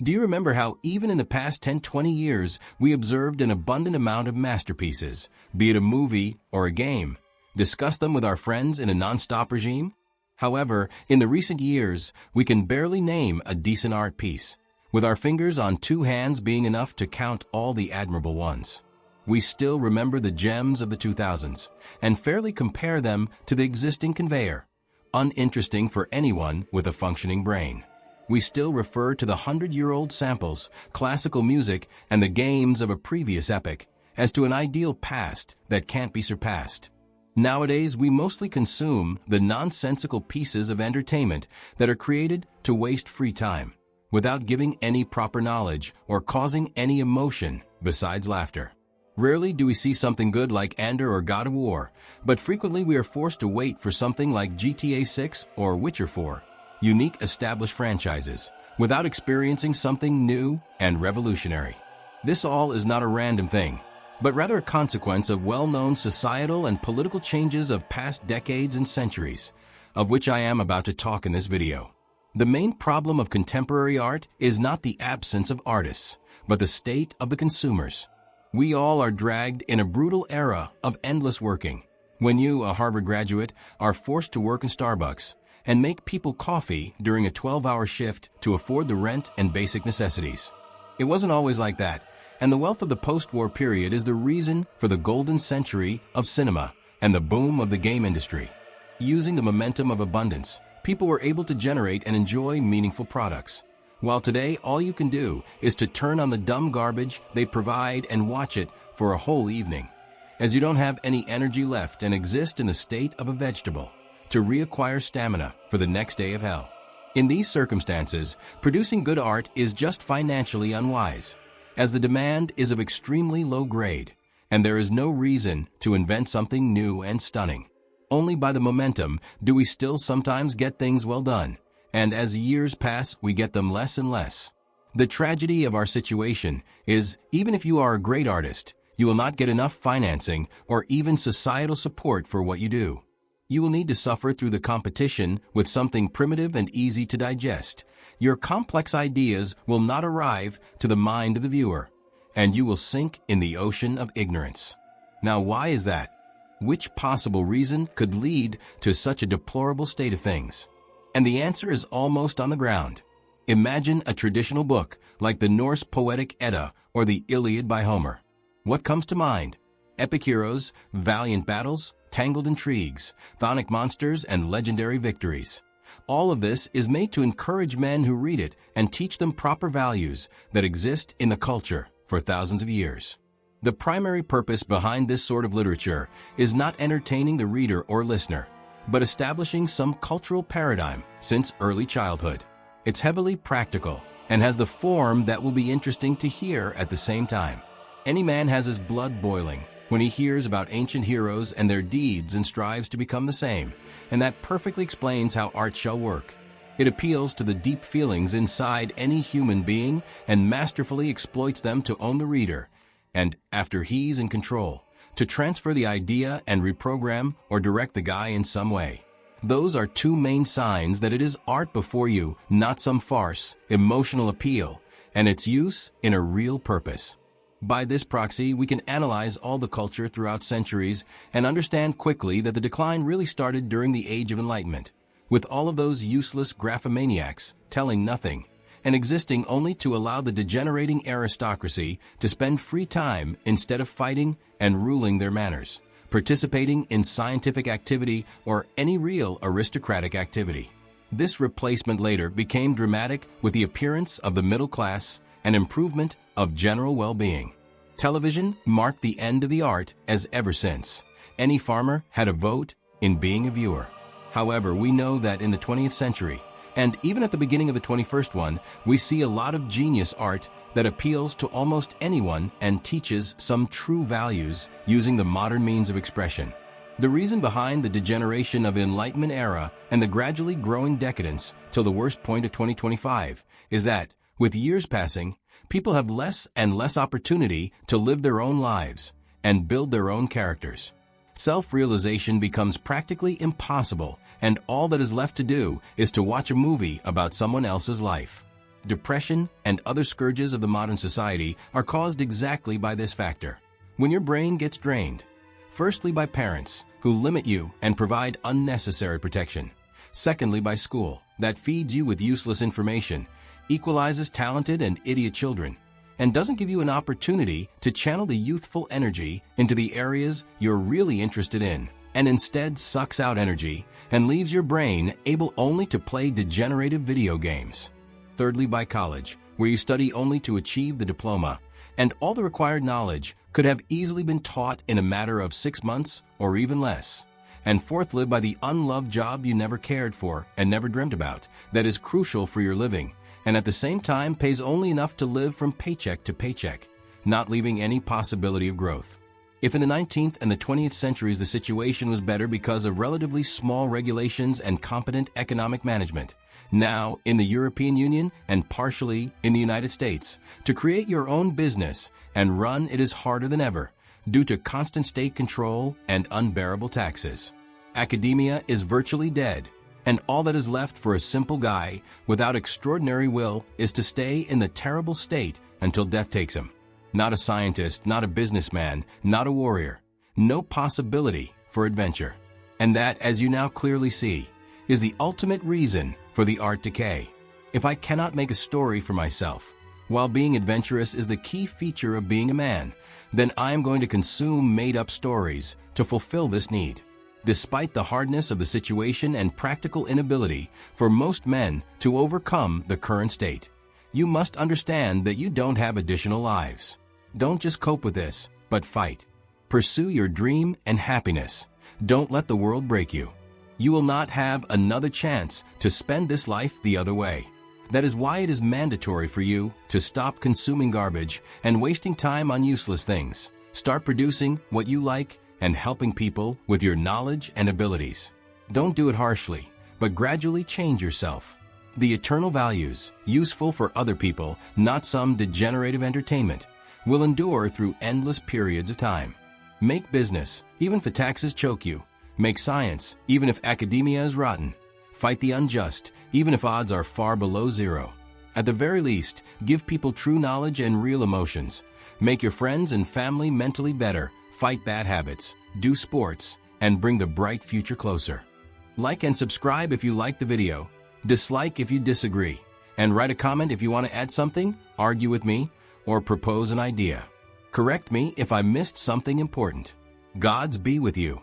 Do you remember how even in the past 10-20 years we observed an abundant amount of masterpieces, be it a movie or a game, discuss them with our friends in a non-stop regime? However, in the recent years, we can barely name a decent art piece, with our fingers on two hands being enough to count all the admirable ones. We still remember the gems of the 2000s and fairly compare them to the existing conveyor, uninteresting for anyone with a functioning brain. We still refer to the 100-year-old samples, classical music, and the games of a previous epoch as to an ideal past that can't be surpassed. Nowadays, we mostly consume the nonsensical pieces of entertainment that are created to waste free time, without giving any proper knowledge or causing any emotion besides laughter. Rarely do we see something good like Andor or God of War, but frequently we are forced to wait for something like GTA 6 or Witcher 4, unique established franchises, without experiencing something new and revolutionary. This all is not a random thing, but rather a consequence of well-known societal and political changes of past decades and centuries, of which I am about to talk in this video. The main problem of contemporary art is not the absence of artists, but the state of the consumers. We all are dragged in a brutal era of endless working. When you, a Harvard graduate, are forced to work in Starbucks and make people coffee during a 12-hour shift to afford the rent and basic necessities. It wasn't always like that, and the wealth of the post-war period is the reason for the golden century of cinema and the boom of the game industry. Using the momentum of abundance, people were able to generate and enjoy meaningful products. While today all you can do is to turn on the dumb garbage they provide and watch it for a whole evening, as you don't have any energy left and exist in the state of a vegetable, to reacquire stamina for the next day of hell. In these circumstances, producing good art is just financially unwise, as the demand is of extremely low grade, and there is no reason to invent something new and stunning. Only by the momentum do we still sometimes get things well done, and as years pass, we get them less and less. The tragedy of our situation is, even if you are a great artist, you will not get enough financing or even societal support for what you do. You will need to suffer through the competition with something primitive and easy to digest. Your complex ideas will not arrive to the mind of the viewer, and you will sink in the ocean of ignorance. Now, why is that? Which possible reason could lead to such a deplorable state of things? And the answer is almost on the ground. Imagine a traditional book like the Norse poetic Edda or the Iliad by Homer. What comes to mind? Epic heroes, valiant battles, tangled intrigues, chthonic monsters, and legendary victories. All of this is made to encourage men who read it and teach them proper values that exist in the culture for thousands of years. The primary purpose behind this sort of literature is not entertaining the reader or listener, but establishing some cultural paradigm since early childhood. It's heavily practical and has the form that will be interesting to hear at the same time. Any man has his blood boiling when he hears about ancient heroes and their deeds and strives to become the same, and that perfectly explains how art shall work. It appeals to the deep feelings inside any human being and masterfully exploits them to own the reader, and, after he's in control, to transfer the idea and reprogram or direct the guy in some way. Those are two main signs that it is art before you, not some farce, emotional appeal, and its use in a real purpose. By this proxy, we can analyze all the culture throughout centuries and understand quickly that the decline really started during the Age of Enlightenment, with all of those useless graphomaniacs telling nothing and existing only to allow the degenerating aristocracy to spend free time instead of fighting and ruling their manners, participating in scientific activity or any real aristocratic activity. This replacement later became dramatic with the appearance of the middle class and improvement of general well-being. Television marked the end of the art as ever since. Any farmer had a vote in being a viewer. However, we know that in the 20th century, and even at the beginning of the 21st one, we see a lot of genius art that appeals to almost anyone and teaches some true values using the modern means of expression. The reason behind the degeneration of the Enlightenment era and the gradually growing decadence till the worst point of 2025 is that, with years passing, people have less and less opportunity to live their own lives and build their own characters. Self-realization becomes practically impossible, and all that is left to do is to watch a movie about someone else's life. depression, and other scourges of the modern society are caused exactly by this factor. When your brain gets drained, firstly by parents, who limit you and provide unnecessary protection. Secondly, by school, that feeds you with useless information, equalizes talented and idiot children, and doesn't give you an opportunity to channel the youthful energy into the areas you're really interested in, and instead sucks out energy and leaves your brain able only to play degenerative video games. Thirdly, by college, where you study only to achieve the diploma, and all the required knowledge could have easily been taught in a matter of 6 months or even less. And fourthly, by the unloved job you never cared for and never dreamt about, that is crucial for your living, and at the same time pays only enough to live from paycheck to paycheck, not leaving any possibility of growth. If in the 19th and the 20th centuries the situation was better because of relatively small regulations and competent economic management, now in the European Union and partially in the United States, to create your own business and run it is harder than ever due to constant state control and unbearable taxes. Academia is virtually dead, and all that is left for a simple guy without extraordinary will is to stay in the terrible state until death takes him. Not a scientist, not a businessman, not a warrior. No possibility for adventure. And that, as you now clearly see, is the ultimate reason for the art decay. If I cannot make a story for myself, while being adventurous is the key feature of being a man, then I am going to consume made-up stories to fulfill this need. Despite the hardness of the situation and practical inability for most men to overcome the current state, you must understand that you don't have additional lives. Don't just cope with this, but fight. Pursue your dream and happiness. Don't let the world break you. You will not have another chance to spend this life the other way. That is why it is mandatory for you to stop consuming garbage and wasting time on useless things. Start producing what you like and helping people with your knowledge and abilities. Don't do it harshly, but gradually change yourself. The eternal values, useful for other people, not some degenerative entertainment, will endure through endless periods of time. Make business, even if the taxes choke you. Make science, even if academia is rotten. Fight the unjust, even if odds are far below zero. At the very least, give people true knowledge and real emotions. Make your friends and family mentally better. Fight bad habits, do sports, and bring the bright future closer. Like and subscribe if you like the video. Dislike if you disagree. And write a comment if you want to add something, argue with me, or propose an idea. Correct me if I missed something important. Gods be with you.